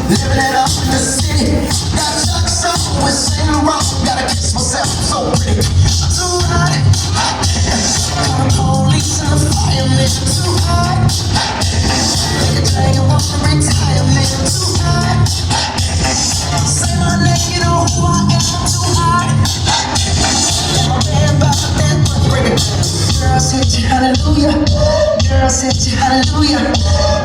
Living it up in the city. Got Chuck's up with Saint Laurent. Gotta kiss myself, so pretty. Too hot. Got the police and the firemen. Too hot. Take a drag and want to retirement. Too hot. Say my name, you know who I am. Too hot. My band about that much. Bring it. Girl, I said you hallelujah. Girl, I said you hallelujah.